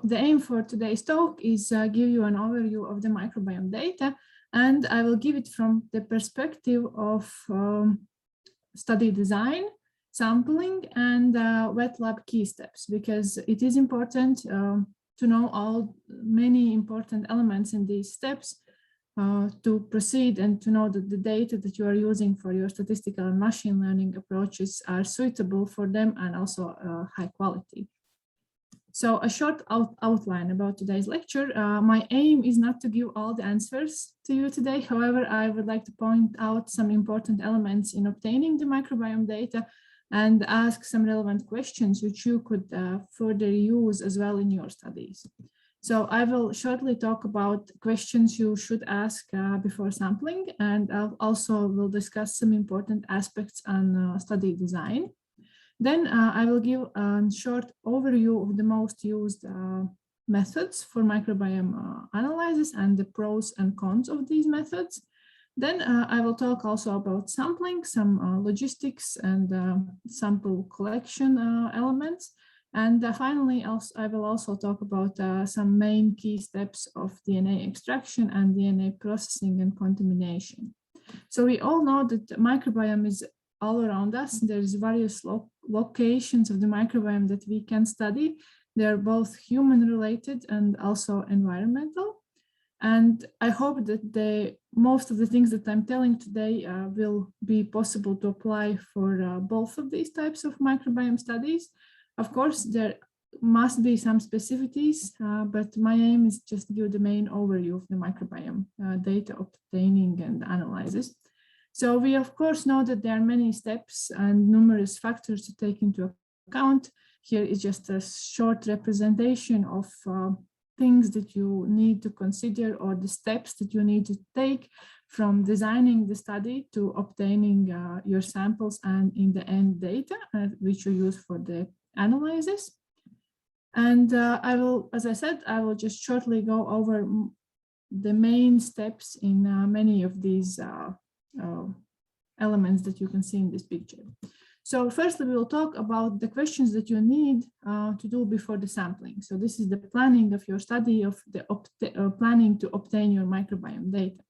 the aim for today's talk is give you an overview of the microbiome data, and I will give it from the perspective of study design, sampling, and wet lab key steps, because it is important to know many important elements in these steps to proceed and to know that the data that you are using for your statistical and machine learning approaches are suitable for them and also high quality. So a short outline about today's lecture. My aim is not to give all the answers to you today. However, I would like to point out some important elements in obtaining the microbiome data and ask some relevant questions which you could further use as well in your studies. So I will shortly talk about questions you should ask before sampling, and I also will discuss some important aspects on study design. Then I will give a short overview of the most used methods for microbiome analysis and the pros and cons of these methods. Then I will talk also about sampling, some logistics and sample collection elements. And finally, I will also talk about some main key steps of DNA extraction and DNA processing and contamination. So we all know that the microbiome is all around us. There's various locations of the microbiome that we can study. They're both human related and also environmental. And I hope that most of the things that I'm telling today will be possible to apply for both of these types of microbiome studies. Of course, there must be some specificities, but my aim is just to give the main overview of the microbiome data obtaining and analysis. So we of course know that there are many steps and numerous factors to take into account. Here is just a short representation of things that you need to consider, or the steps that you need to take from designing the study to obtaining your samples and in the end data which you use for the analysis. And I will, as I said, I will just shortly go over the main steps in many of these elements that you can see in this picture. So firstly, we will talk about the questions that you need to do before the sampling. So this is the planning of your study, of the planning to obtain your microbiome data.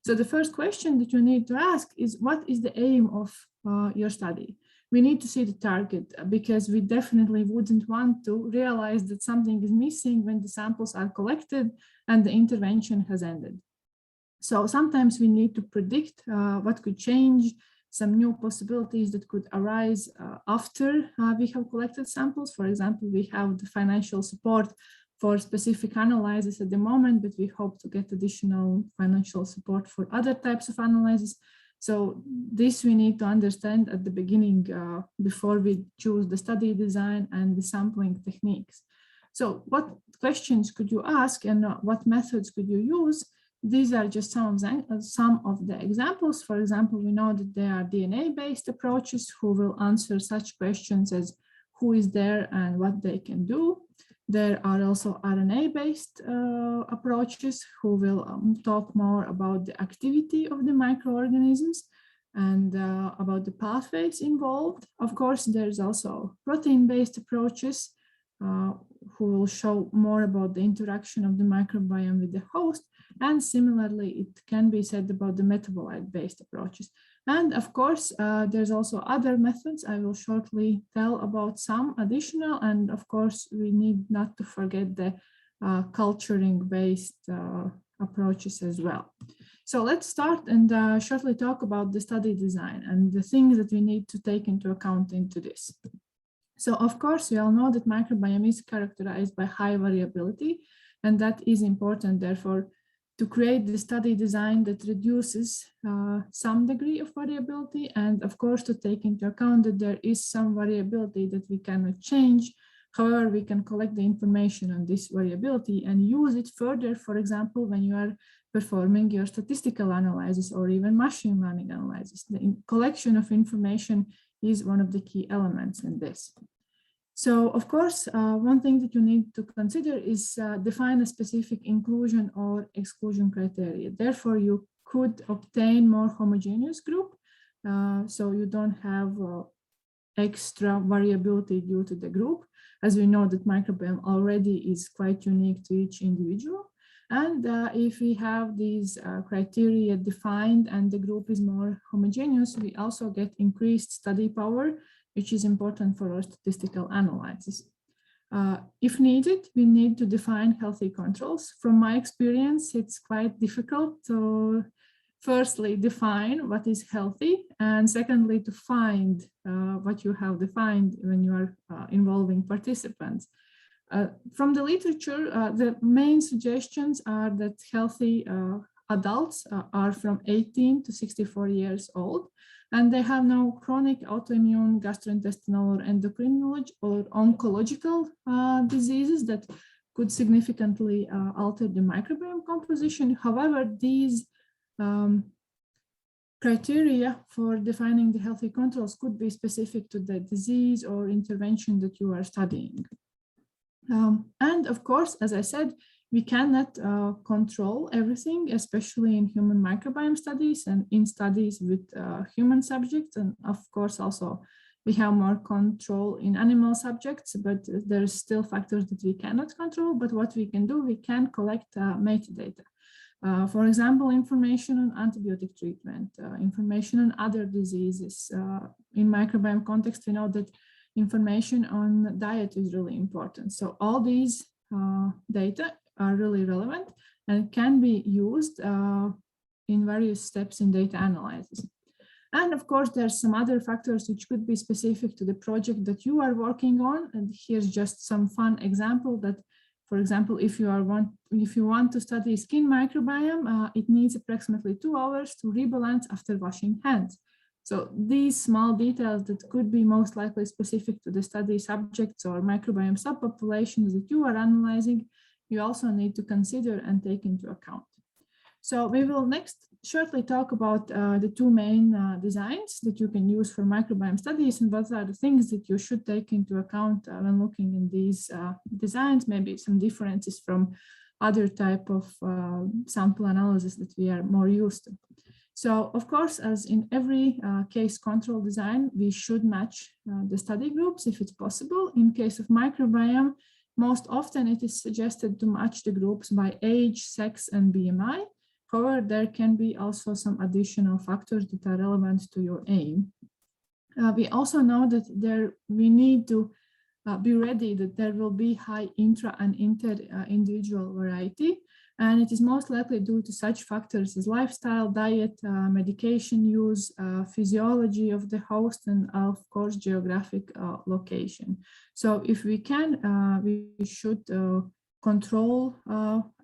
So the first question that you need to ask is, what is the aim of your study? We need to see the target, because we definitely wouldn't want to realize that something is missing when the samples are collected and the intervention has ended. So sometimes we need to predict what could change, some new possibilities that could arise after we have collected samples. For example, we have the financial support for specific analysis at the moment, but we hope to get additional financial support for other types of analysis. So this we need to understand at the beginning before we choose the study design and the sampling techniques. So what questions could you ask and what methods could you use? These are just some of the examples. For example, we know that there are DNA-based approaches who will answer such questions as who is there and what they can do. There are also RNA-based approaches who will talk more about the activity of the microorganisms and about the pathways involved. Of course, there's also protein-based approaches who will show more about the interaction of the microbiome with the host. And similarly, it can be said about the metabolite-based approaches. And of course, there's also other methods. I will shortly tell about some additional, and of course, we need not to forget the culturing-based approaches as well. So let's start and shortly talk about the study design and the things that we need to take into account into this. So of course, we all know that microbiome is characterized by high variability, and that is important, therefore, to create the study design that reduces some degree of variability, and of course to take into account that there is some variability that we cannot change. However, we can collect the information on this variability and use it further, for example, when you are performing your statistical analysis or even machine learning analysis. The collection of information is one of the key elements in this. So, of course, one thing that you need to consider is define a specific inclusion or exclusion criteria. Therefore, you could obtain more homogeneous group, so you don't have extra variability due to the group. as we know that microbiome already is quite unique to each individual. And if we have these criteria defined and the group is more homogeneous, we also get increased study power, which is important for our statistical analysis. If needed, we need to define healthy controls. From my experience, it's quite difficult to firstly define what is healthy, and secondly, to find what you have defined when you are involving participants. From the literature, the main suggestions are that healthy adults are from 18 to 64 years old, and they have no chronic autoimmune, gastrointestinal, or endocrinological or oncological diseases that could significantly alter the microbiome composition. However, these criteria for defining the healthy controls could be specific to the disease or intervention that you are studying. And of course, as I said, we cannot control everything, especially in human microbiome studies and in studies with human subjects. And of course, also we have more control in animal subjects, but there's still factors that we cannot control. But what we can do, we can collect metadata. For example, information on antibiotic treatment, information on other diseases. In microbiome context, we know that information on diet is really important. So all these data are really relevant and can be used in various steps in data analysis. And of course, there's some other factors which could be specific to the project that you are working on. And here's just some fun example that, for example, if you want to study skin microbiome, it needs approximately 2 hours to rebalance after washing hands. So these small details that could be most likely specific to the study subjects or microbiome subpopulations that you are analyzing, you also need to consider and take into account. So we will next shortly talk about the two main designs that you can use for microbiome studies and what are the things that you should take into account when looking in these designs, maybe some differences from other type of sample analysis that we are more used to. So, of course, as in every case control design, we should match the study groups if it's possible. In case of microbiome, most often it is suggested to match the groups by age, sex, and BMI. However, there can be also some additional factors that are relevant to your aim. We also know that we need to be ready that there will be high intra and inter-individual variety. And it is most likely due to such factors as lifestyle, diet, medication use, physiology of the host, and of course, geographic location. So if we can, we should control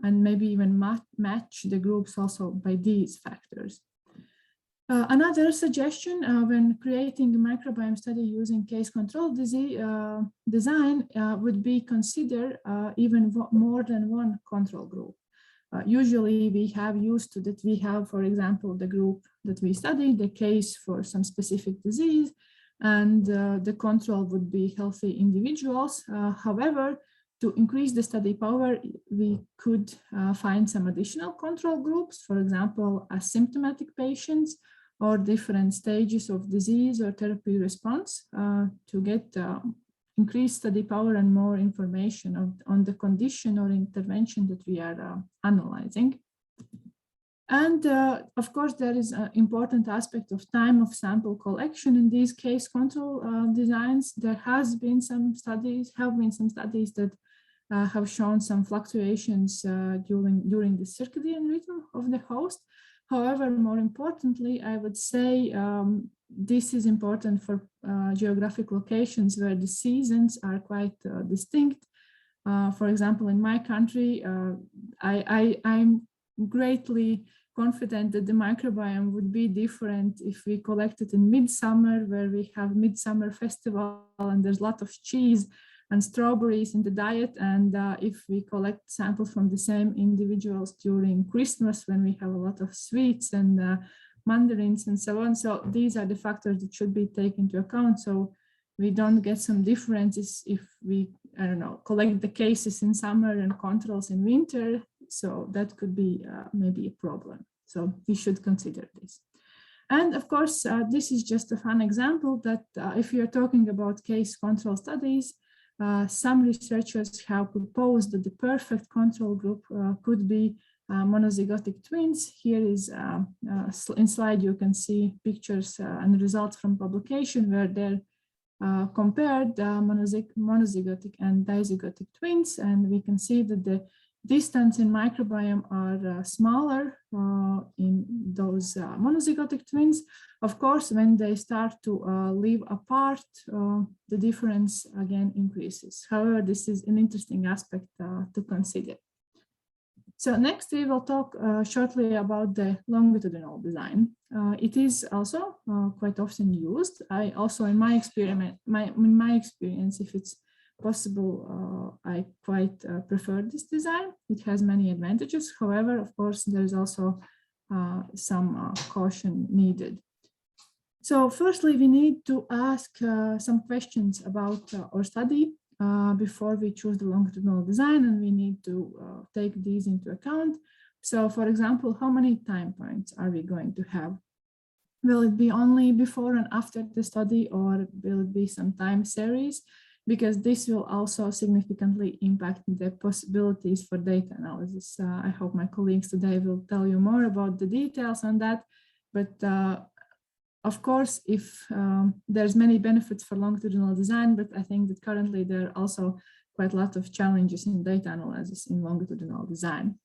and maybe even match the groups also by these factors. Another suggestion when creating a microbiome study using case control design would be consider even more than one control group. Usually we have used to that we have, for example, the group that we study, the case for some specific disease, and the control would be healthy individuals. However, to increase the study power, we could find some additional control groups, for example, asymptomatic patients or different stages of disease or therapy response to get increased study power and more information on the condition or intervention that we are analyzing. And of course, there is an important aspect of time of sample collection in these case control designs. There have been some studies that have shown some fluctuations during the circadian rhythm of the host. However, more importantly, I would say this is important for geographic locations where the seasons are quite distinct. For example, in my country, I'm greatly confident that the microbiome would be different if we collect it in midsummer, where we have midsummer festival and there's a lot of cheese and strawberries in the diet, and if we collect samples from the same individuals during Christmas when we have a lot of sweets and mandarins and so on. So these are the factors that should be taken into account, so we don't get some differences if we, collect the cases in summer and controls in winter. So that could be maybe a problem. So we should consider this. And of course, this is just a fun example that if you're talking about case control studies, some researchers have proposed that the perfect control group could be monozygotic twins. Here is in slide you can see pictures and results from publication where they're compared monozygotic and dizygotic twins, and we can see that the distance in microbiome are smaller in those monozygotic twins. Of course, when they start to live apart, the difference again increases. However, this is an interesting aspect to consider. So next we will talk shortly about the longitudinal design. It is also quite often used. I also, in my experience, if it's possible, I quite prefer this design. It has many advantages. However, of course, there is also some caution needed. So firstly, we need to ask some questions about our study before we choose the longitudinal design, and we need to take these into account. So for example, how many time points are we going to have? Will it be only before and after the study, or will it be some time series? Because this will also significantly impact the possibilities for data analysis. I hope my colleagues today will tell you more about the details on that. But of course, if there's many benefits for longitudinal design, but I think that currently there are also quite a lot of challenges in data analysis in longitudinal design.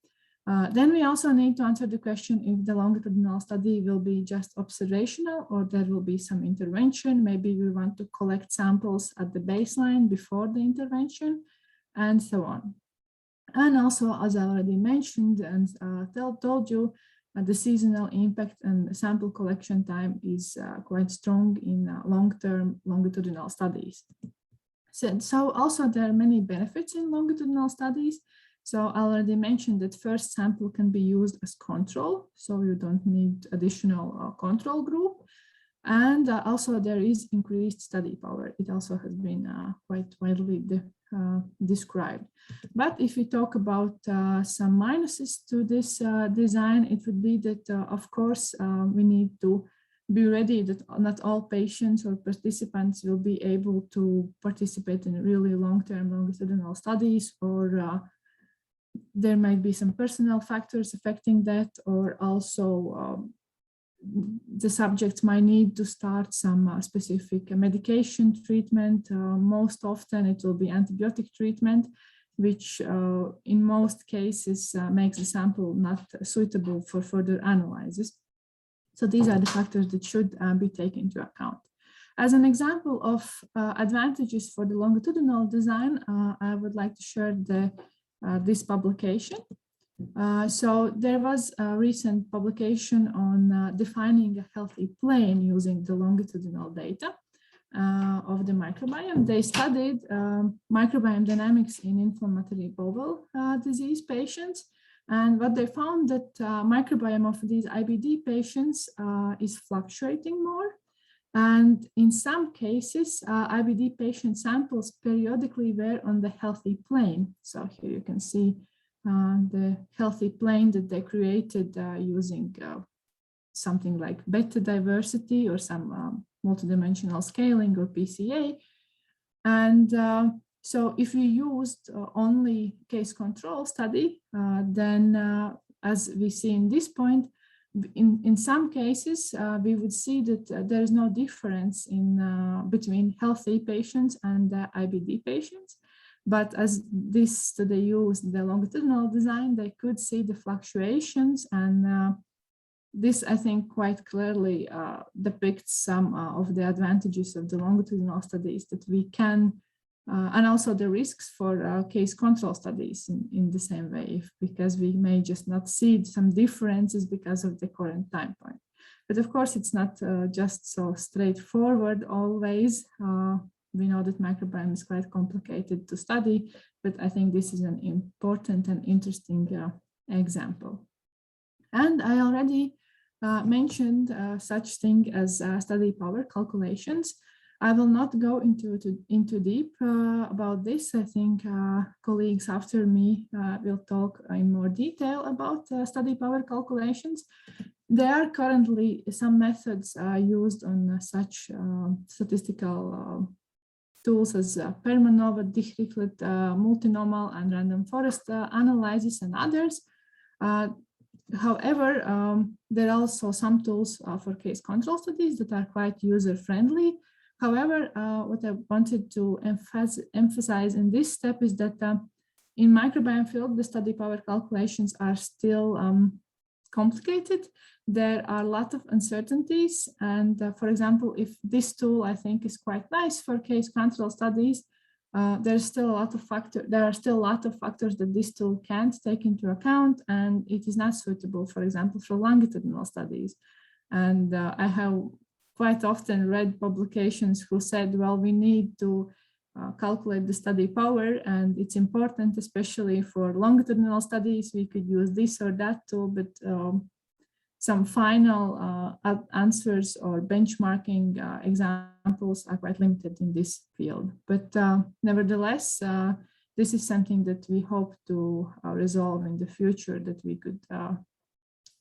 Then we also need to answer the question if the longitudinal study will be just observational or there will be some intervention. Maybe we want to collect samples at the baseline before the intervention, and so on. And also, as I already mentioned and told you, the seasonal impact and sample collection time is quite strong in long-term longitudinal studies. So also there are many benefits in longitudinal studies. So I already mentioned that first sample can be used as control, so you don't need additional control group. And also there is increased study power. It also has been quite widely described. But if we talk about some minuses to this design, it would be that, of course, we need to be ready that not all patients or participants will be able to participate in really long-term longitudinal studies, or there might be some personal factors affecting that, or also the subjects might need to start some specific medication treatment. Most often it will be antibiotic treatment, which in most cases makes the sample not suitable for further analysis. So these are the factors that should be taken into account. As an example of advantages for the longitudinal design, I would like to share this publication. So there was a recent publication on defining a healthy plane using the longitudinal data of the microbiome. They studied microbiome dynamics in inflammatory bowel disease patients. And what they found that microbiome of these IBD patients is fluctuating more. And in some cases, IBD patient samples periodically were on the healthy plane. So here you can see the healthy plane that they created using something like beta diversity or some multidimensional scaling or PCA. And so if we used only case control study, then as we see in this point, in some cases, we would see that there is no difference in between healthy patients and IBD patients. But as they used the longitudinal design, they could see the fluctuations, and this, I think, quite clearly depicts some of the advantages of the longitudinal studies that we can, and also the risks for case control studies in the same way, because we may just not see some differences because of the current time point. But of course, it's not just so straightforward always. We know that microbiome is quite complicated to study, but I think this is an important and interesting example. And I already mentioned such thing as study power calculations. I will not go into deep about this. I think colleagues after me will talk in more detail about study power calculations. There are currently some methods used on such statistical tools as Permanova, Dirichlet, multinomial and random forest analysis and others. However, there are also some tools for case control studies that are quite user-friendly. However, what I wanted to emphasize in this step is that in microbiome field, the study power calculations are still complicated. There are a lot of uncertainties. And for example, if this tool I think is quite nice for case control studies, there are still a lot of factors that this tool can't take into account, and it is not suitable, for example, for longitudinal studies. And I have quite often read publications who said, well, we need to calculate the study power, and it's important, especially for longitudinal studies, we could use this or that tool, but some final answers or benchmarking examples are quite limited in this field. But nevertheless, this is something that we hope to resolve in the future, that we could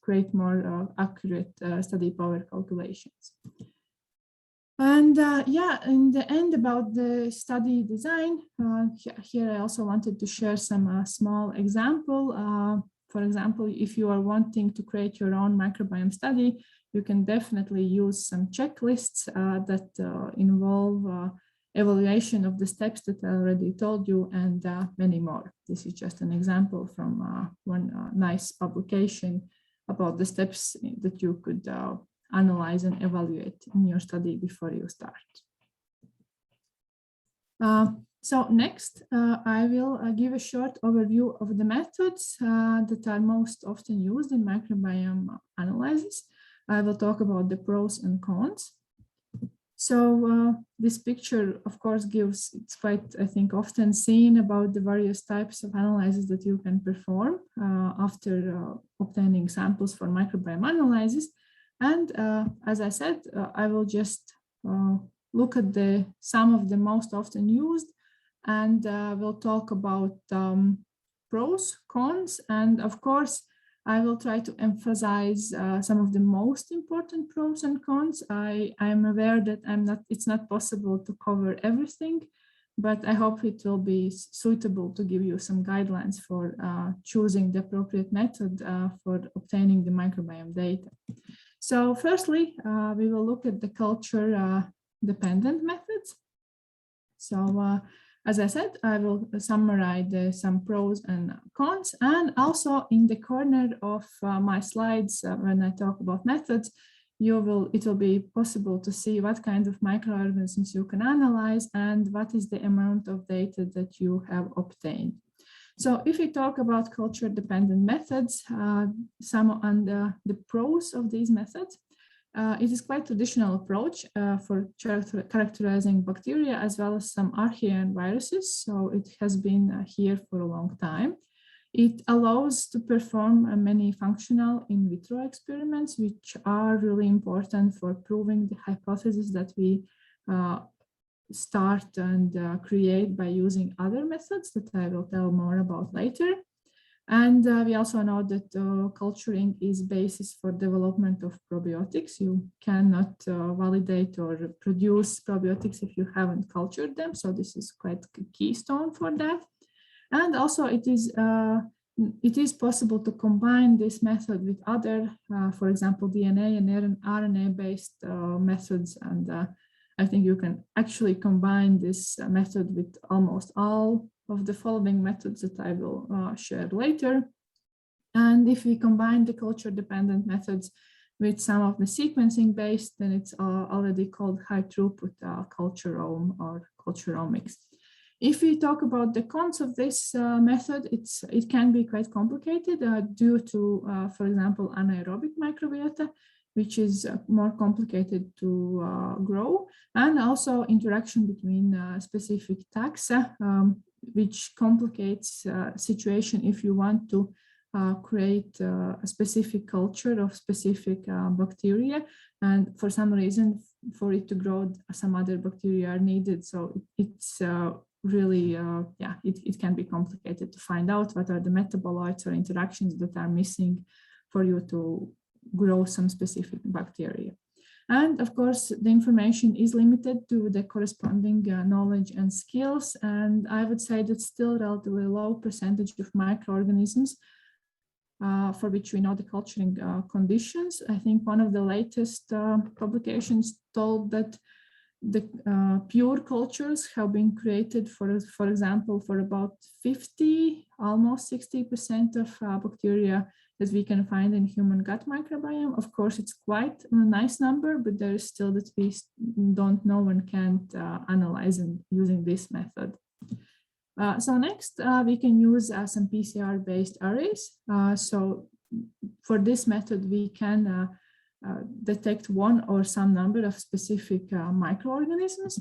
create more accurate study power calculations. And yeah, in the end about the study design, here I also wanted to share some small example. For example, if you are wanting to create your own microbiome study, you can definitely use some checklists that involve evaluation of the steps that I already told you, and many more. This is just an example from one nice publication about the steps that you could analyze and evaluate in your study before you start. So next, I will give a short overview of the methods that are most often used in microbiome analysis. I will talk about the pros and cons. So this picture, of course, it's quite, I think, often seen about the various types of analysis that you can perform after obtaining samples for microbiome analysis. And as I said, I will just look at some of the most often used, and we'll talk about pros, cons, and of course, I will try to emphasize some of the most important pros and cons. I am aware that it's not possible to cover everything, but I hope it will be suitable to give you some guidelines for choosing the appropriate method for obtaining the microbiome data. So firstly, we will look at the culture dependent methods. So as I said, I will summarize some pros and cons, and also in the corner of my slides, when I talk about methods, it will be possible to see what kind of microorganisms you can analyze and what is the amount of data that you have obtained. So if we talk about culture-dependent methods, some on the pros of these methods, it is quite traditional approach for characterizing bacteria as well as some archaea and viruses. So it has been here for a long time. It allows to perform many functional in vitro experiments, which are really important for proving the hypothesis that we start and create by using other methods that I will tell more about later. And we also know that culturing is basis for development of probiotics. You cannot validate or produce probiotics if you haven't cultured them. So this is quite a keystone for that. And also it is possible to combine this method with other, for example, DNA and RNA-based methods. And I think you can actually combine this method with almost all of the following methods that I will share later. And if we combine the culture-dependent methods with some of the sequencing-based, then it's already called high-throughput culturome or culturomics. If we talk about the cons of this method, it can be quite complicated due to, for example, anaerobic microbiota, which is more complicated to grow, and also interaction between specific taxa, which complicates situation if you want to create a specific culture of specific bacteria, and for some reason for it to grow some other bacteria are needed. So it's really, it can be complicated to find out what are the metabolites or interactions that are missing for you to grow some specific bacteria. And of course, the information is limited to the corresponding knowledge and skills. And I would say that still relatively low percentage of microorganisms for which we know the culturing conditions. I think one of the latest publications told that the pure cultures have been created for example, for about 50, almost 60% of bacteria that we can find in human gut microbiome. Of course, it's quite a nice number, but there is still that we don't know and can't analyze using this method. So next, we can use some PCR-based arrays. So for this method, we can detect one or some number of specific microorganisms.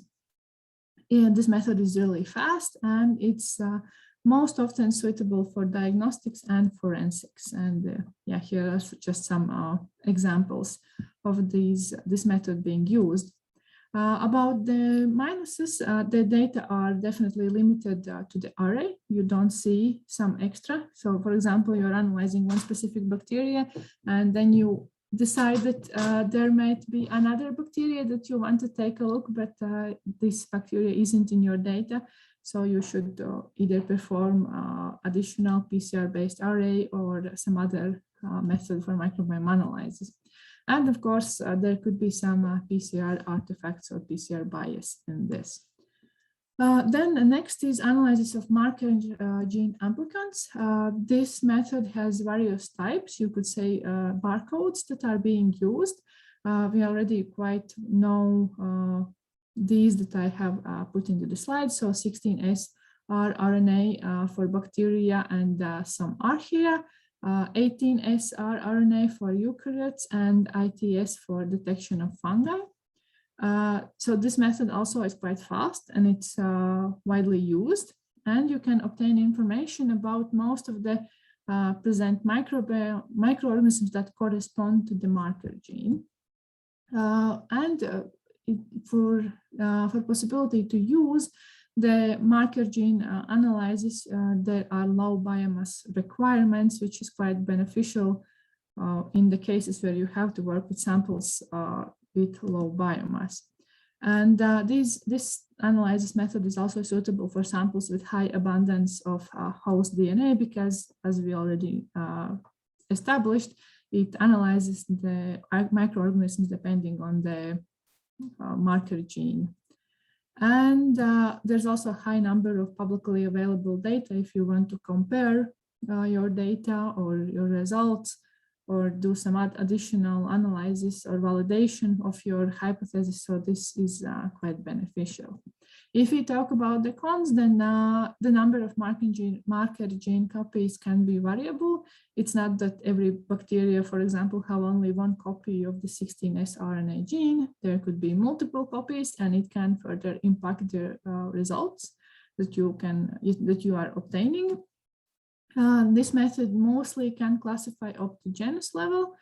And this method is really fast, and it's most often suitable for diagnostics and forensics. And yeah, here are just some examples of this method being used. About the minuses, the data are definitely limited to the array. You don't see some extra. So for example, you're analyzing one specific bacteria, and then you decide that there might be another bacteria that you want to take a look, but this bacteria isn't in your data. So you should either perform additional PCR-based array or some other method for microbiome analysis. And of course, there could be some PCR artifacts or PCR bias in this. Then next is analysis of marker gene amplicons. This method has various types, you could say barcodes that are being used. We already quite know these that I have put into the slide. So 16S rRNA for bacteria and some archaea. 18S rRNA for eukaryotes, and ITS for detection of fungi. So this method also is quite fast, and it's widely used, and you can obtain information about most of the present microorganisms that correspond to the marker gene. For possibility to use the marker gene analysis, there are low biomass requirements, which is quite beneficial in the cases where you have to work with samples with low biomass. And this analysis method is also suitable for samples with high abundance of host DNA, because as we already established, it analyzes the microorganisms depending on the marker gene. And there's also a high number of publicly available data if you want to compare your data or your results, or do some additional analysis or validation of your hypothesis. So this is quite beneficial. If we talk about the cons, then the number of marker gene copies can be variable. It's not that every bacteria, for example, have only one copy of the 16S RNA gene. There could be multiple copies, and it can further impact the results that you are obtaining. This method mostly can classify up to genus level.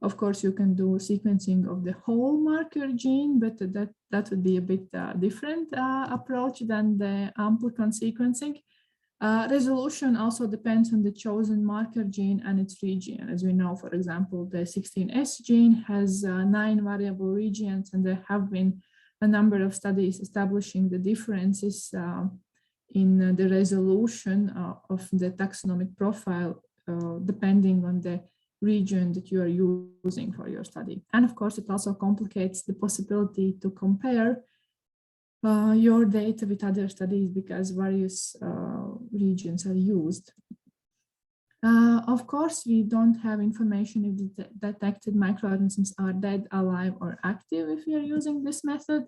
Of course, you can do sequencing of the whole marker gene, but that would be a bit different approach than the amplicon sequencing. Resolution also depends on the chosen marker gene and its region. As we know, for example, the 16S gene has 9 variable regions, and there have been a number of studies establishing the differences in the resolution of the taxonomic profile depending on the region that you are using for your study. And of course, it also complicates the possibility to compare your data with other studies, because various regions are used. Of course, we don't have information if the detected microorganisms are dead, alive, or active if we are using this method.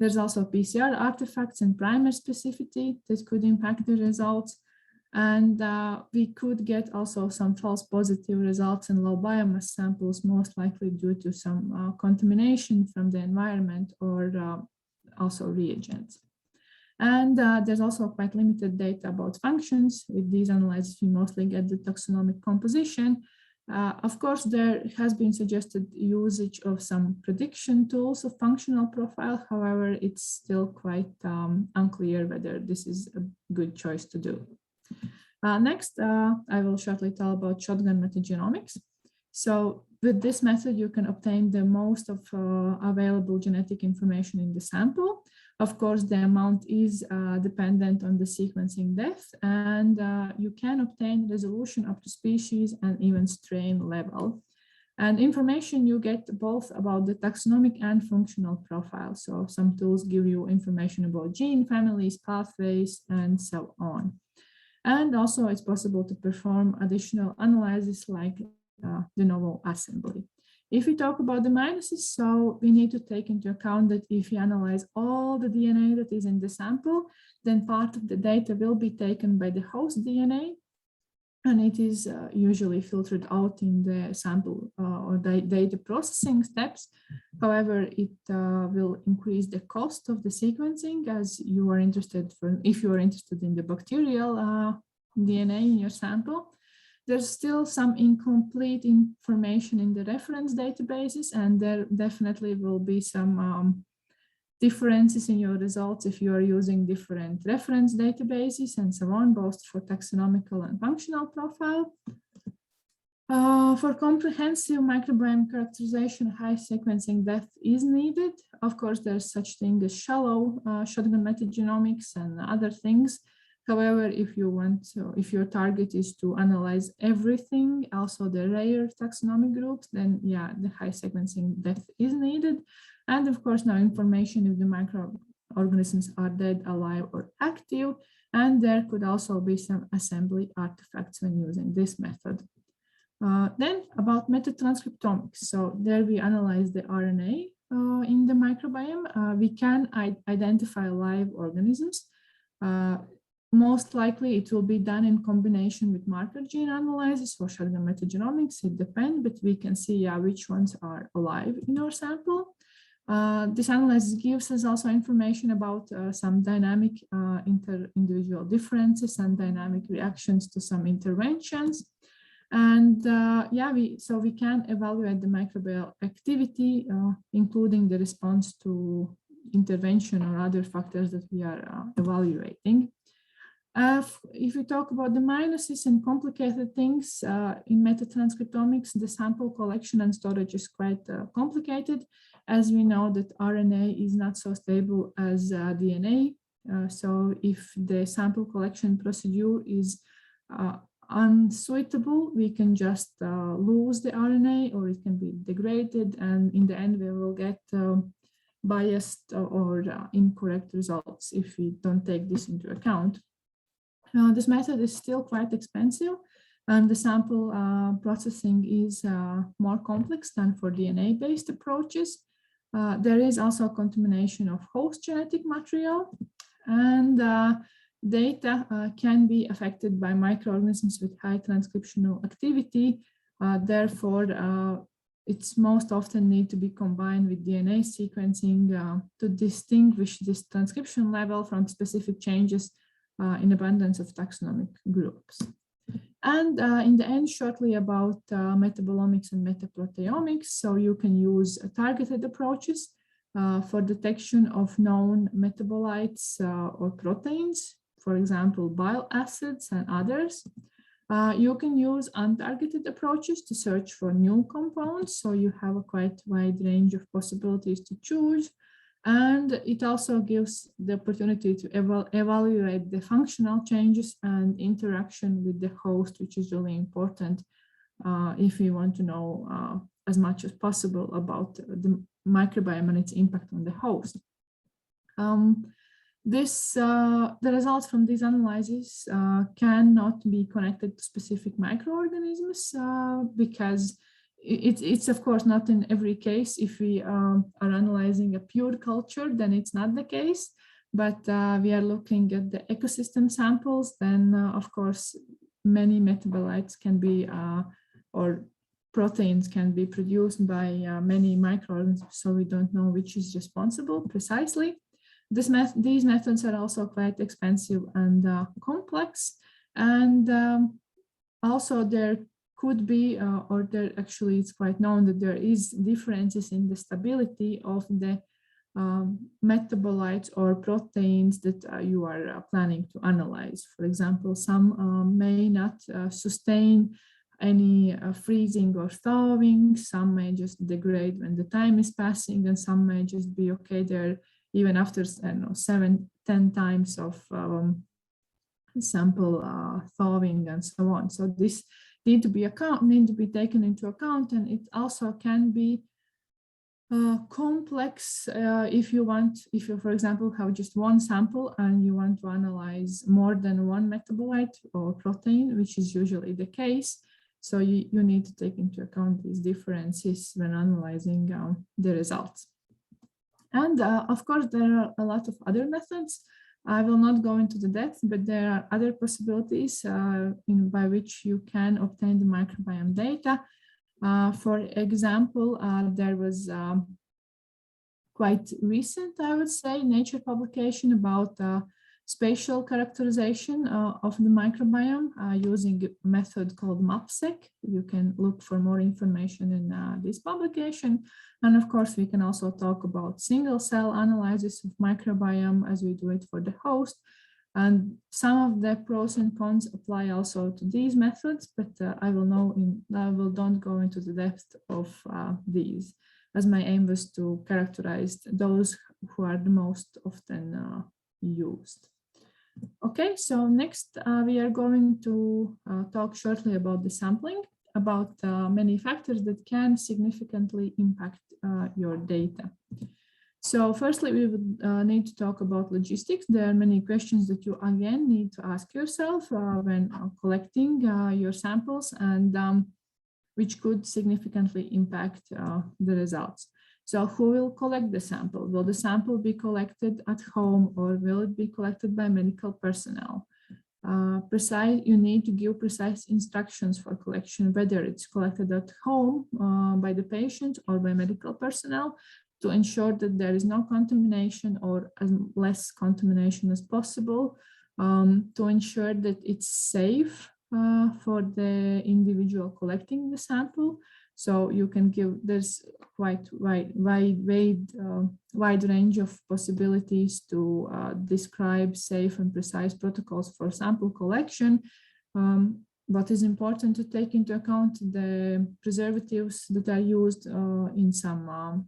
There's also PCR artifacts and primer specificity that could impact the results. And we could get also some false positive results in low biomass samples, most likely due to some contamination from the environment or also reagents. And there's also quite limited data about functions. With these analyses, we mostly get the taxonomic composition. Of course, there has been suggested usage of some prediction tools of functional profile. However, it's still quite unclear whether this is a good choice to do. Next, I will shortly tell about shotgun metagenomics. So with this method, you can obtain the most of available genetic information in the sample. Of course, the amount is dependent on the sequencing depth, and you can obtain resolution up to species and even strain level. And information you get both about the taxonomic and functional profile. So some tools give you information about gene families, pathways, and so on. And also it's possible to perform additional analysis like de novo assembly. If we talk about the minuses, so we need to take into account that if you analyze all the DNA that is in the sample, then part of the data will be taken by the host DNA, and it is usually filtered out in the sample or data processing steps. However, it will increase the cost of the sequencing as you are interested if you are interested in the bacterial DNA in your sample. There's still some incomplete information in the reference databases, and there definitely will be some differences in your results if you are using different reference databases and so on, both for taxonomical and functional profile. For comprehensive microbiome characterization, high sequencing depth is needed. Of course, there's such thing as shallow shotgun metagenomics and other things. However, if your target is to analyze everything, also the rare taxonomic groups, then yeah, the high sequencing depth is needed. And of course, now information if the microorganisms are dead, alive, or active. And there could also be some assembly artifacts when using this method. Then about metatranscriptomics. So there we analyze the RNA in the microbiome. We can identify live organisms. Most likely it will be done in combination with marker gene analysis or shotgun metagenomics. It depends, but we can see which ones are alive in our sample. This analysis gives us also information about some dynamic inter-individual differences and dynamic reactions to some interventions. And so we can evaluate the microbial activity, including the response to intervention or other factors that we are evaluating. If we talk about the minuses and complicated things in metatranscriptomics, the sample collection and storage is quite complicated, as we know that RNA is not so stable as DNA. So if the sample collection procedure is unsuitable, we can just lose the RNA, or it can be degraded, and in the end we will get biased or incorrect results if we don't take this into account. This method is still quite expensive, and the sample processing is more complex than for DNA-based approaches. There is also contamination of host genetic material, and data can be affected by microorganisms with high transcriptional activity. Therefore, it's most often need to be combined with DNA sequencing to distinguish this transcription level from specific changes in abundance of taxonomic groups. And in the end, shortly about metabolomics and metaproteomics. So you can use targeted approaches for detection of known metabolites or proteins, for example, bile acids and others. You can use untargeted approaches to search for new compounds. So you have a quite wide range of possibilities to choose. And it also gives the opportunity to evaluate the functional changes and interaction with the host, which is really important if we want to know as much as possible about the microbiome and its impact on the host. The results from these analyses cannot be connected to specific microorganisms because it's of course not in every case. If we are analyzing a pure culture, then it's not the case. But we are looking at the ecosystem samples, then of course many metabolites can be or proteins can be produced by many microorganisms, so we don't know which is responsible precisely. These methods are also quite expensive and complex, and also there could be, or there actually it's quite known that there is differences in the stability of the metabolites or proteins that you are planning to analyze. For example, some may not sustain any freezing or thawing. Some may just degrade when the time is passing, and some may just be okay there even after, I don't know, 7-10 times of sample thawing and so on. So this need to be taken into account, and it also can be complex if you, for example, have just one sample and you want to analyze more than one metabolite or protein, which is usually the case. So you need to take into account these differences when analyzing the results. And of course, there are a lot of other methods. I will not go into the depth, but there are other possibilities by which you can obtain the microbiome data. For example, there was quite recent, I would say, Nature publication about spatial characterization of the microbiome using a method called MAPSEC. You can look for more information in this publication. And of course, we can also talk about single cell analysis of microbiome as we do it for the host. And some of the pros and cons apply also to these methods, but I don't go into the depth of these, as my aim was to characterize those who are the most often used. Okay, so next we are going to talk shortly about the sampling, about many factors that can significantly impact your data. So firstly, we would need to talk about logistics. There are many questions that you again need to ask yourself when collecting your samples, and which could significantly impact the results. So who will collect the sample? Will the sample be collected at home, or will it be collected by medical personnel? You need to give precise instructions for collection, whether it's collected at home by the patient or by medical personnel, to ensure that there is no contamination or as less contamination as possible, to ensure that it's safe for the individual collecting the sample. So you can give, there's quite wide range of possibilities to describe safe and precise protocols for sample collection. What is important to take into account the preservatives that are used in some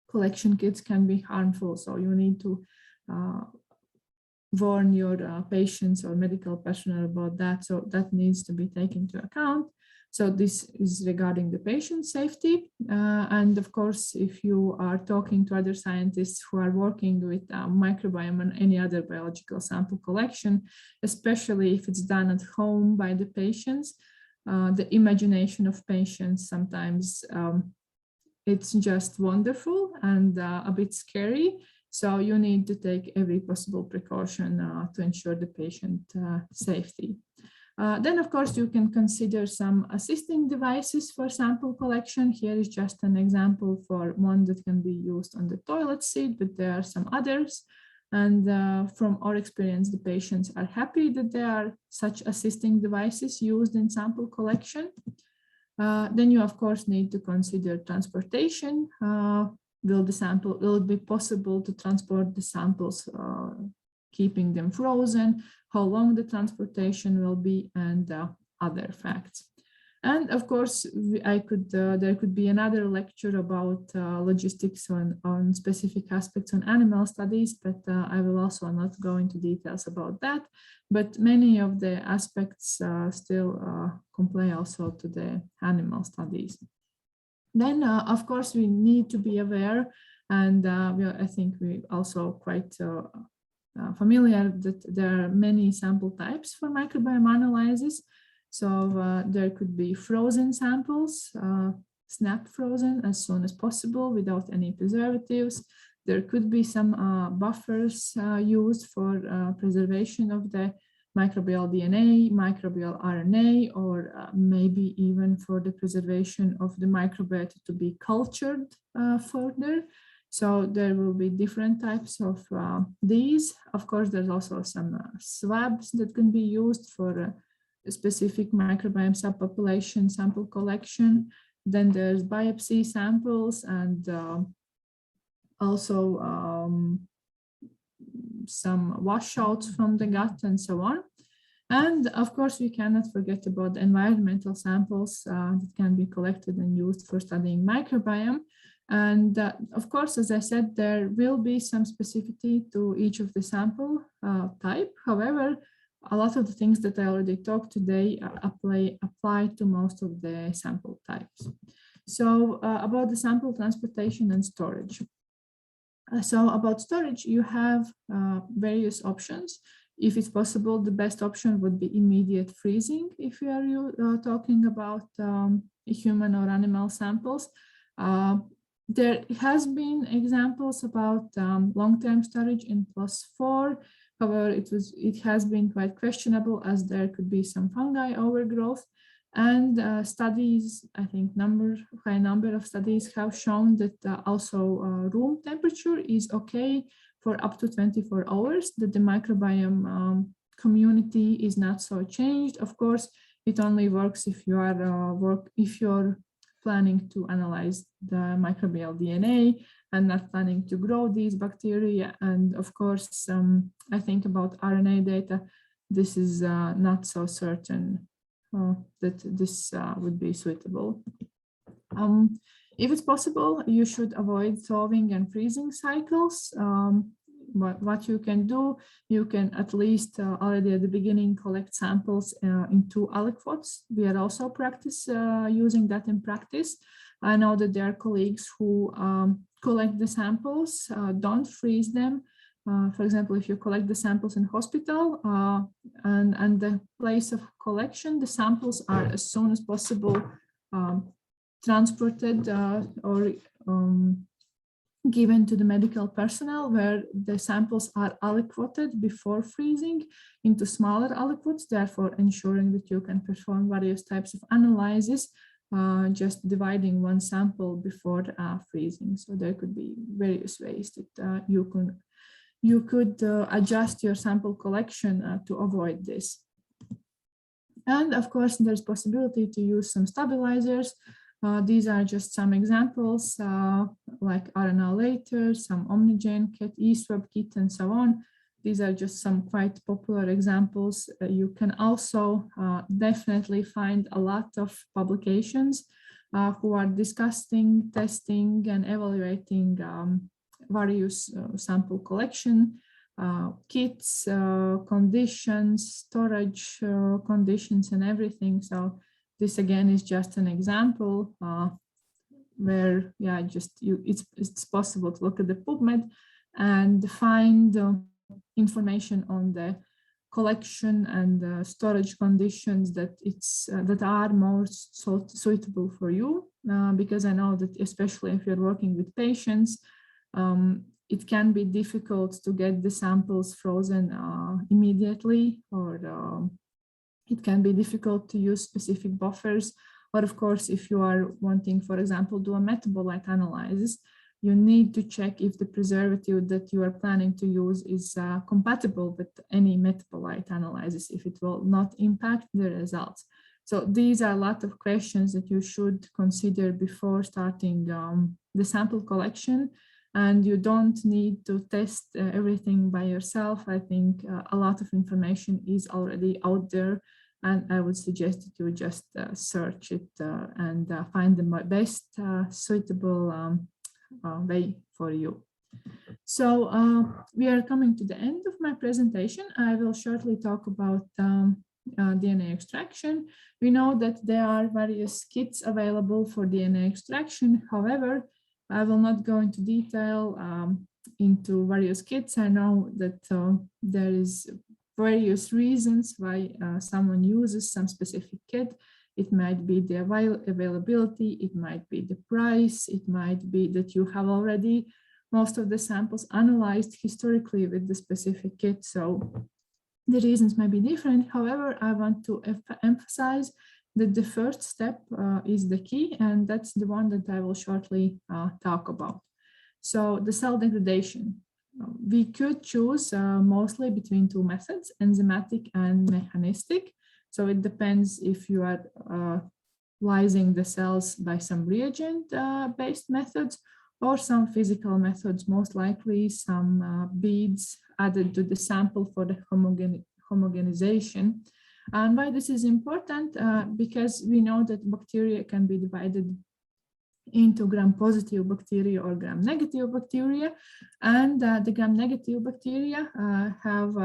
collection kits can be harmful. So you need to warn your patients or medical personnel about that. So that needs to be taken into account. So this is regarding the patient safety. And of course, if you are talking to other scientists who are working with microbiome and any other biological sample collection, especially if it's done at home by the patients, the imagination of patients sometimes it's just wonderful and a bit scary. So you need to take every possible precaution to ensure the patient safety. Then, of course, you can consider some assisting devices for sample collection. Here is just an example for one that can be used on the toilet seat, but there are some others. And from our experience, the patients are happy that there are such assisting devices used in sample collection. Then you, of course, need to consider transportation. Will it be possible to transport the samples, keeping them frozen, how long the transportation will be, and other facts. And of course, there could be another lecture about logistics on specific aspects on animal studies, but I will also not go into details about that. But many of the aspects still comply also to the animal studies. Then, of course, we need to be aware, and I think we also quite familiar that there are many sample types for microbiome analysis. So there could be frozen samples, snap frozen as soon as possible without any preservatives. There could be some buffers used for preservation of the microbial DNA, microbial RNA, or maybe even for the preservation of the microbiota to be cultured further. So there will be different types of these. Of course, there's also some swabs that can be used for a specific microbiome subpopulation sample collection. Then there's biopsy samples and also some washouts from the gut and so on. And of course, we cannot forget about the environmental samples that can be collected and used for studying microbiome. And of course, as I said, there will be some specificity to each of the sample type. However, a lot of the things that I already talked today apply to most of the sample types. So about the sample transportation and storage. So about storage, you have various options. If it's possible, the best option would be immediate freezing if you are talking about human or animal samples. There has been examples about long-term storage in +4. However, it has been quite questionable as there could be some fungi overgrowth. And studies, I think high number of studies have shown that also room temperature is okay for up to 24 hours, that the microbiome community is not so changed. Of course, it only works if you are if you're planning to analyze the microbial DNA and not planning to grow these bacteria. And of course, I think about RNA data, this is not so certain that this would be suitable. If it's possible, you should avoid thawing and freezing cycles. What you can do, you can at least already at the beginning collect samples into aliquots. We are also using that in practice. I know that there are colleagues who collect the samples, don't freeze them. For example, if you collect the samples in hospital and the place of collection, the samples are as soon as possible transported or given to the medical personnel, where the samples are aliquoted before freezing into smaller aliquots, therefore ensuring that you can perform various types of analysis, just dividing one sample before freezing. So there could be various ways that you could adjust your sample collection to avoid this. And of course, there's possibility to use some stabilizers. These are just some examples like RNA-later, some Omnigen kit, eSwab kit, and so on. These are just some quite popular examples. You can also definitely find a lot of publications who are discussing, testing, and evaluating various sample collection kits, conditions, storage conditions, and everything. So this again is just an example where, yeah, it's possible to look at the PubMed and find information on the collection and storage conditions that are most suitable for you. Because I know that especially if you're working with patients, it can be difficult to get the samples frozen immediately, or it can be difficult to use specific buffers. Or of course, if you are wanting, for example, do a metabolite analysis, you need to check if the preservative that you are planning to use is compatible with any metabolite analysis, if it will not impact the results. So these are a lot of questions that you should consider before starting the sample collection. And you don't need to test everything by yourself. I think a lot of information is already out there, and I would suggest that you just search it and find the best suitable way for you. So we are coming to the end of my presentation. I will shortly talk about DNA extraction. We know that there are various kits available for DNA extraction. However, I will not go into detail into various kits. I know that there is various reasons why someone uses some specific kit. It might be the availability, it might be the price, it might be that you have already most of the samples analyzed historically with the specific kit. So the reasons might be different. However, I want to emphasize that the first step is the key, and that's the one that I will shortly talk about. So the cell degradation. We could choose mostly between two methods, enzymatic and mechanistic. So it depends if you are lysing the cells by some reagent-based methods or some physical methods, most likely some beads added to the sample for the homogenization. And why this is important? Because we know that bacteria can be divided into gram-positive bacteria or gram-negative bacteria, and the gram-negative bacteria have,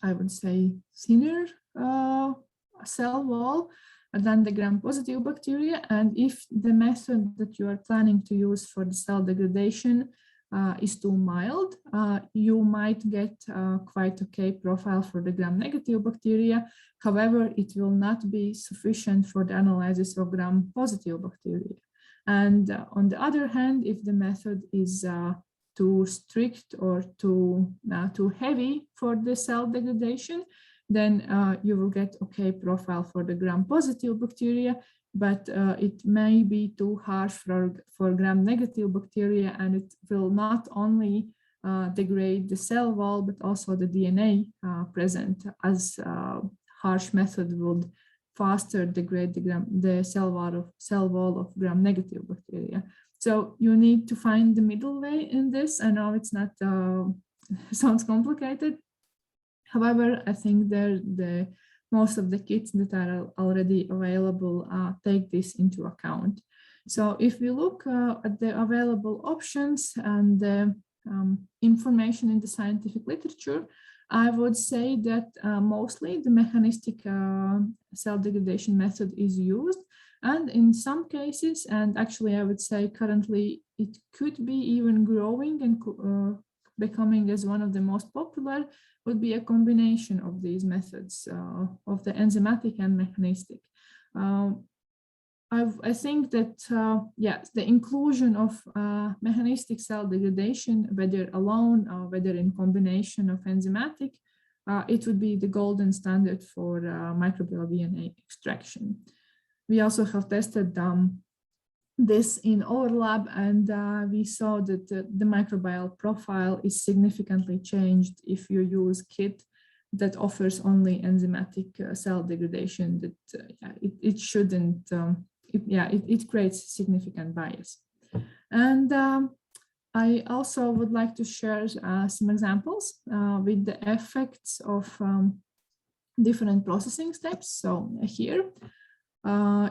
I would say, thinner cell wall than the gram-positive bacteria. And if the method that you are planning to use for the cell degradation is too mild, you might get quite okay profile for the gram-negative bacteria. However, it will not be sufficient for the analysis of gram-positive bacteria. And on the other hand, if the method is too strict or too heavy for the cell degradation, then you will get okay profile for the gram-positive bacteria, but it may be too harsh for gram-negative bacteria, and it will not only degrade the cell wall, but also the DNA present, as harsh method would faster degrade the cell wall of gram-negative bacteria. So you need to find the middle way in this. I know it's not sounds complicated. However, I think most of the kits that are already available take this into account. So if we look at the available options and the information in the scientific literature, I would say that mostly the mechanistic cell degradation method is used. And in some cases, and actually I would say currently it could be even growing and becoming as one of the most popular, would be a combination of these methods of the enzymatic and mechanistic. I think that, yes, the inclusion of mechanistic cell degradation, whether alone or whether in combination of enzymatic, it would be the golden standard for microbial DNA extraction. We also have tested this in our lab, and we saw that the microbial profile is significantly changed if you use kit that offers only enzymatic cell degradation. That it shouldn't. It creates significant bias. And I also would like to share some examples with the effects of different processing steps. So here.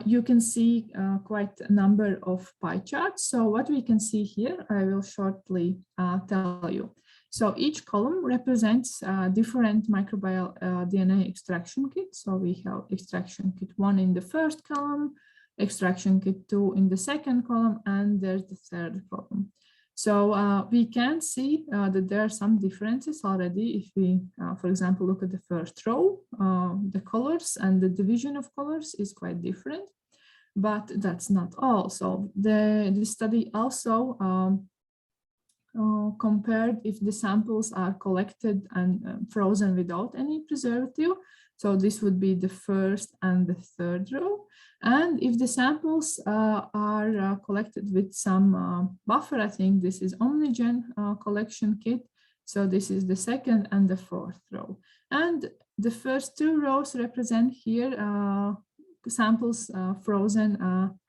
You can see quite a number of pie charts. So what we can see here, I will shortly tell you. So each column represents different microbial DNA extraction kits. So we have extraction kit 1 in the first column, extraction kit 2 in the second column, and there's the third column. So we can see that there are some differences already. If we, for example, look at the first row, the colors and the division of colors is quite different, but that's not all. So the study also compared if the samples are collected and frozen without any preservative. So this would be the first and the third row. And if the samples are collected with some buffer, I think this is Omnigen collection kit. So this is the second and the fourth row. And the first two rows represent here samples frozen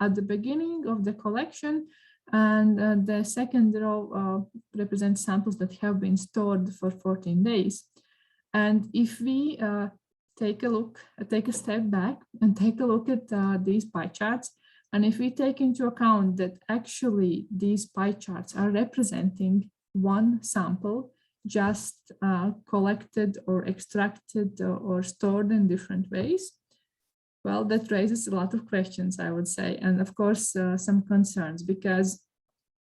at the beginning of the collection. And the second row represents samples that have been stored for 14 days. And if we take a step back and take a look at these pie charts. And if we take into account that actually these pie charts are representing one sample just collected or extracted or stored in different ways, well, that raises a lot of questions, I would say. And of course, some concerns, because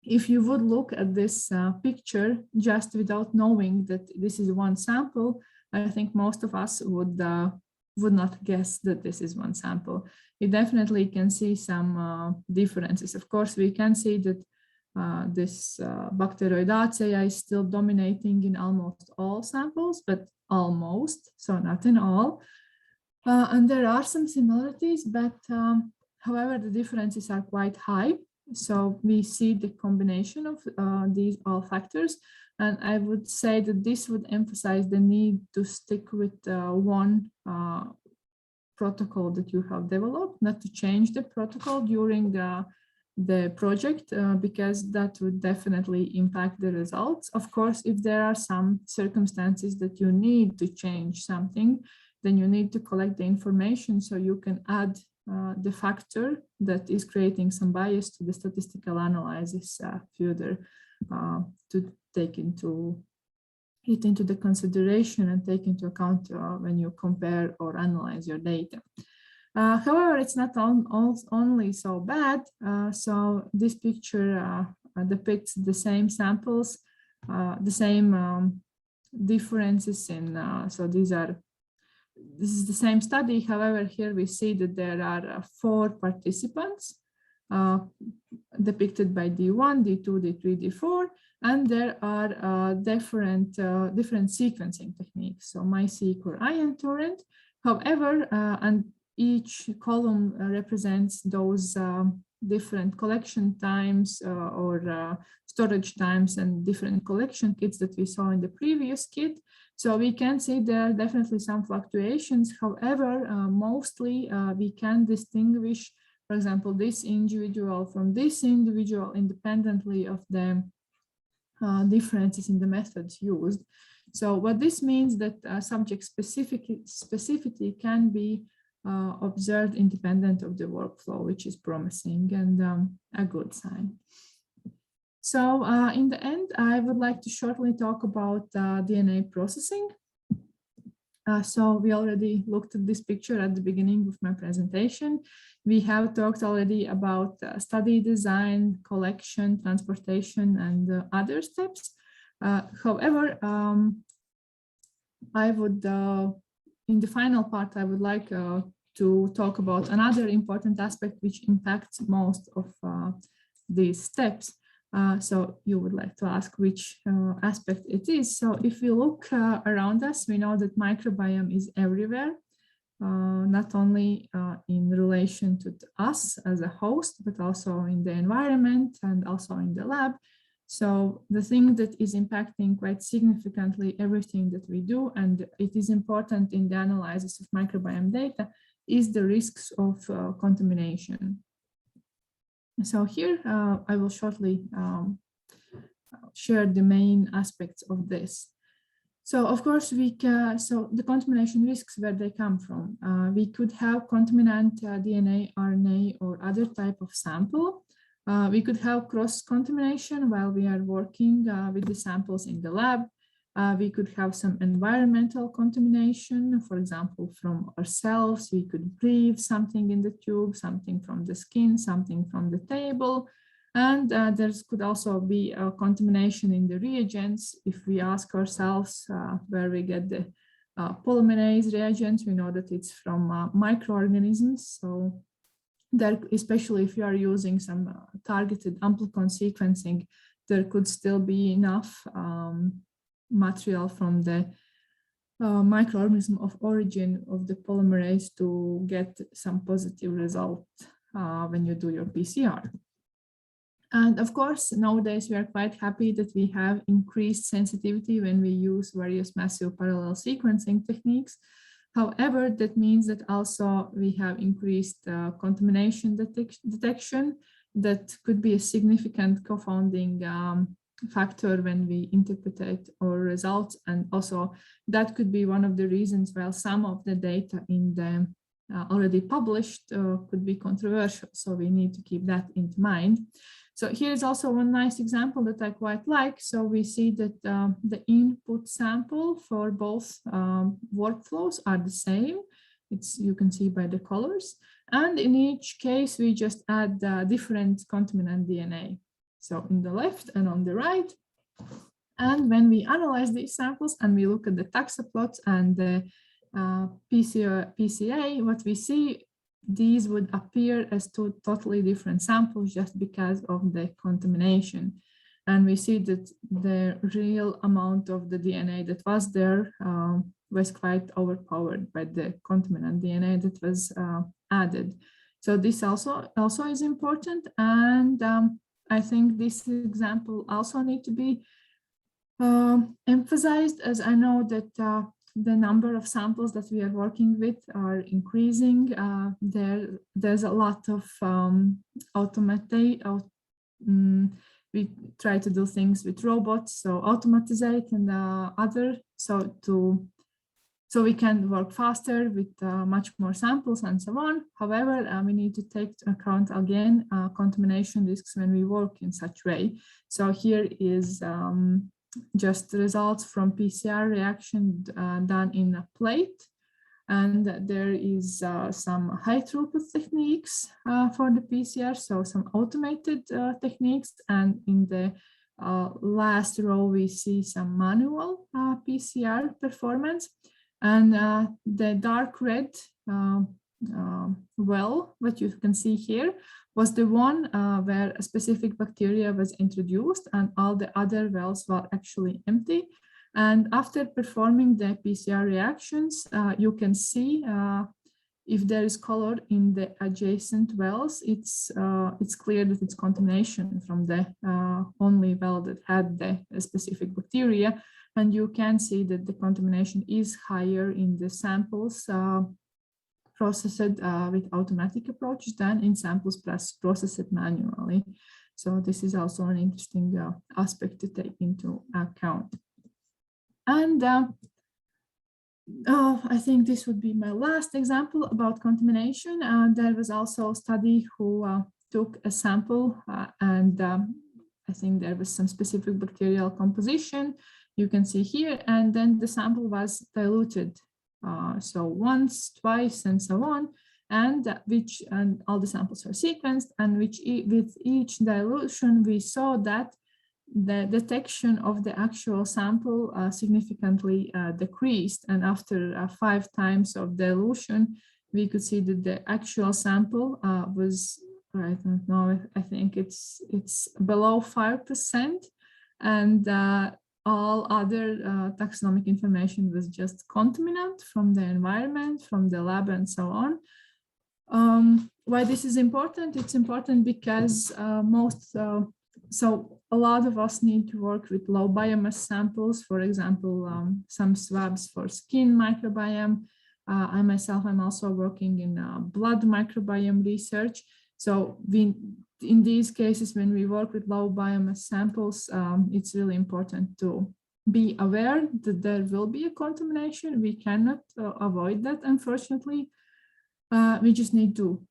if you would look at this picture just without knowing that this is one sample, I think most of us would not guess that this is one sample. We definitely can see some differences. Of course, we can see that this Bacteroideaceae is still dominating in almost all samples, but almost, so not in all. And there are some similarities, but however, the differences are quite high. So we see the combination of these all factors. And I would say that this would emphasize the need to stick with one protocol that you have developed, not to change the protocol during the project, because that would definitely impact the results. Of course, if there are some circumstances that you need to change something, then you need to collect the information so you can add the factor that is creating some bias to the statistical analysis further to take into the consideration and take into account when you compare or analyze your data. However, it's not only so bad. So this picture depicts the same samples, the same differences in, so this is the same study. However, here we see that there are 4 participants depicted by D1, D2, D3, D4, and there are different sequencing techniques. So MySeq or ion torrent. However, and each column represents those different collection times or storage times and different collection kits that we saw in the previous kit. So we can see there are definitely some fluctuations. However, mostly we can distinguish, for example, this individual from this individual independently of the differences in the methods used. So what this means that subject specificity can be observed independent of the workflow, which is promising and a good sign. So in the end, I would like to shortly talk about DNA processing. So we already looked at this picture at the beginning of my presentation. We have talked already about study design, collection, transportation, and other steps. However, I would, in the final part, I would like to talk about another important aspect which impacts most of these steps. So you would like to ask which aspect it is. So if we look around us, we know that microbiome is everywhere, not only in relation to us as a host, but also in the environment and also in the lab. So the thing that is impacting quite significantly everything that we do, and it is important in the analysis of microbiome data, is the risks of contamination. So here I will shortly share the main aspects of this. So of course so the contamination risks, where they come from. We could have contaminant DNA, RNA, or other type of sample. We could have cross-contamination while we are working with the samples in the lab. We could have some environmental contamination, for example, from ourselves. We could breathe something in the tube, something from the skin, something from the table. And there could also be a contamination in the reagents. If we ask ourselves where we get the polymerase reagents, we know that it's from microorganisms. So there, especially if you are using some targeted amplicon sequencing, there could still be enough material from the microorganism of origin of the polymerase to get some positive result when you do your PCR. And of course, nowadays we are quite happy that we have increased sensitivity when we use various massive parallel sequencing techniques. However, that means that also we have increased contamination detection. That could be a significant confounding factor when we interpret our results. And also that could be one of the reasons why some of the data in the already published could be controversial. So we need to keep that in mind. So here's also one nice example that I quite like. So we see that the input sample for both workflows are the same. You can see by the colors. And in each case, we just add different contaminant DNA. So in the left and on the right. And when we analyze these samples and we look at the taxa plots and the PCA, what we see, these would appear as two totally different samples just because of the contamination. And we see that the real amount of the DNA that was there was quite overpowered by the contaminant DNA that was added. So this also is important. And I think this example also need to be emphasized, as I know that the number of samples that we are working with are increasing. There's a lot of we try to do things with robots, so automatize and other, so to So we can work faster with much more samples and so on. However, we need to take into account again contamination risks when we work in such way. So here is just the results from PCR reaction done in a plate. And there is some high throughput techniques for the PCR, so some automated techniques. And in the last row, we see some manual PCR performance. And the dark red well, what you can see here, was the one where a specific bacteria was introduced and all the other wells were actually empty. And after performing the PCR reactions, you can see if there is color in the adjacent wells, it's clear that it's contamination from the only well that had the specific bacteria. And you can see that the contamination is higher in the samples processed with automatic approaches than in samples processed manually. So this is also an interesting aspect to take into account. And I think this would be my last example about contamination. There was also a study who took a sample and I think there was some specific bacterial composition you can see here, and then the sample was diluted. So once, twice, and so on, and all the samples are sequenced, and with each dilution, we saw that the detection of the actual sample significantly decreased. And after 5 times of dilution, we could see that the actual sample was, I don't know, I think it's below 5%, and all other taxonomic information was just contaminant from the environment, from the lab, and so on. Why this is important? It's important because so a lot of us need to work with low biomass samples, for example, some swabs for skin microbiome. I myself am also working in blood microbiome research. So in these cases, when we work with low biomass samples, it's really important to be aware that there will be a contamination. We cannot avoid that, unfortunately. We just need to,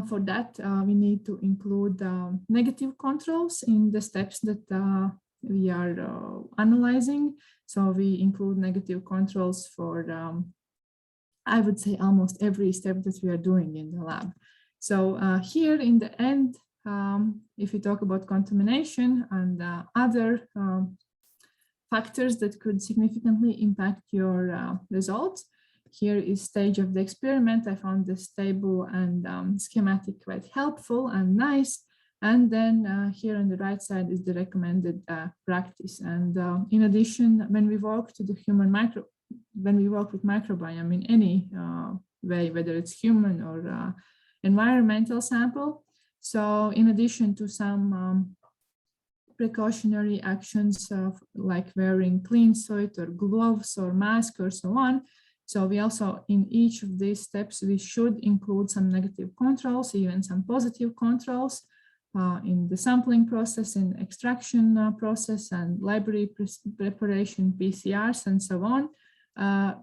for that, we need to include negative controls in the steps that we are analyzing. So we include negative controls for, I would say, almost every step that we are doing in the lab. So here in the end, if you talk about contamination and other factors that could significantly impact your results, here is stage of the experiment. I found this table and schematic quite helpful and nice. And then here on the right side is the recommended practice. And in addition, when we work with microbiome in any way, whether it's human or environmental sample. So in addition to some precautionary actions like wearing clean suit or gloves or mask or so on, so we also, in each of these steps, we should include some negative controls, even some positive controls in the sampling process, in extraction process, and library preparation, PCRs, and so on.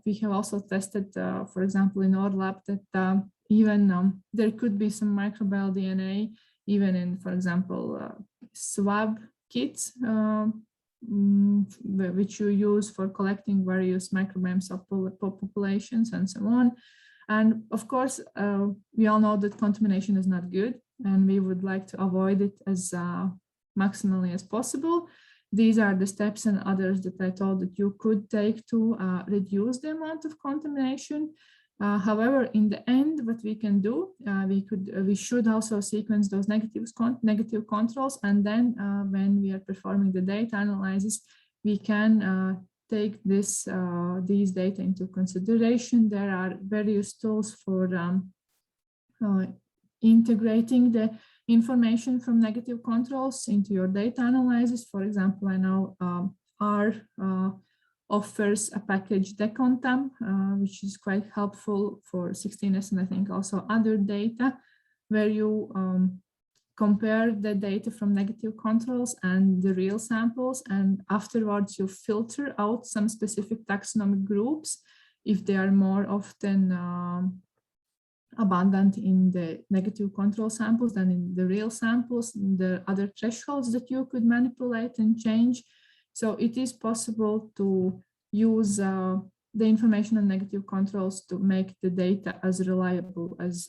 We have also tested, for example, in our lab that even there could be some microbial DNA, even in, for example, swab kits, which you use for collecting various microbiome populations and so on. And of course, we all know that contamination is not good, and we would like to avoid it as maximally as possible. These are the steps and others that I told that you could take to reduce the amount of contamination. However, in the end, what we can do, we should also sequence those negative controls, and then when we are performing the data analysis, we can take these data into consideration. There are various tools for integrating the information from negative controls into your data analysis. For example, I know R offers a package decontam, which is quite helpful for 16S and I think also other data, where you compare the data from negative controls and the real samples, and afterwards you filter out some specific taxonomic groups if they are more often abundant in the negative control samples than in the real samples, the other thresholds that you could manipulate and change. So it is possible to use the information on negative controls to make the data as reliable as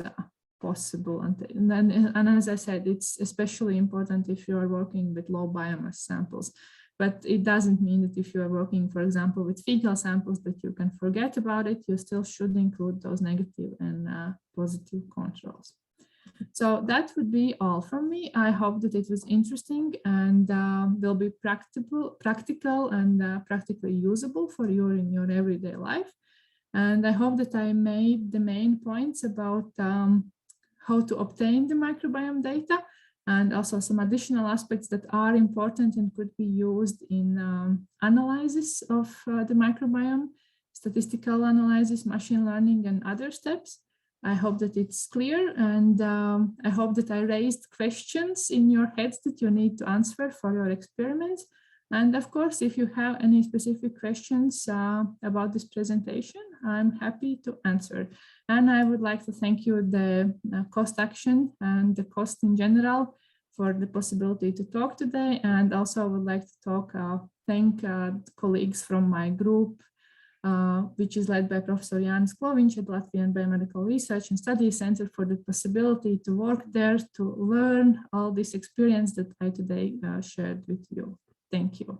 possible. And as I said, it's especially important if you are working with low biomass samples. But it doesn't mean that if you are working, for example, with fecal samples, that you can forget about it. You still should include those negative and positive controls. So that would be all from me. I hope that it was interesting and will be practical and practically usable for you in your everyday life. And I hope that I made the main points about how to obtain the microbiome data, and also some additional aspects that are important and could be used in analysis of the microbiome, statistical analysis, machine learning, and other steps. I hope that it's clear, and I hope that I raised questions in your heads that you need to answer for your experiments. And of course, if you have any specific questions about this presentation, I'm happy to answer. And I would like to thank you, the COST Action and the COST in general, for the possibility to talk today. And also I would like to thank colleagues from my group, which is led by Professor Jānis Kloviņš at Latvian Biomedical Research and Study Center, for the possibility to work there to learn all this experience that I today shared with you. Thank you.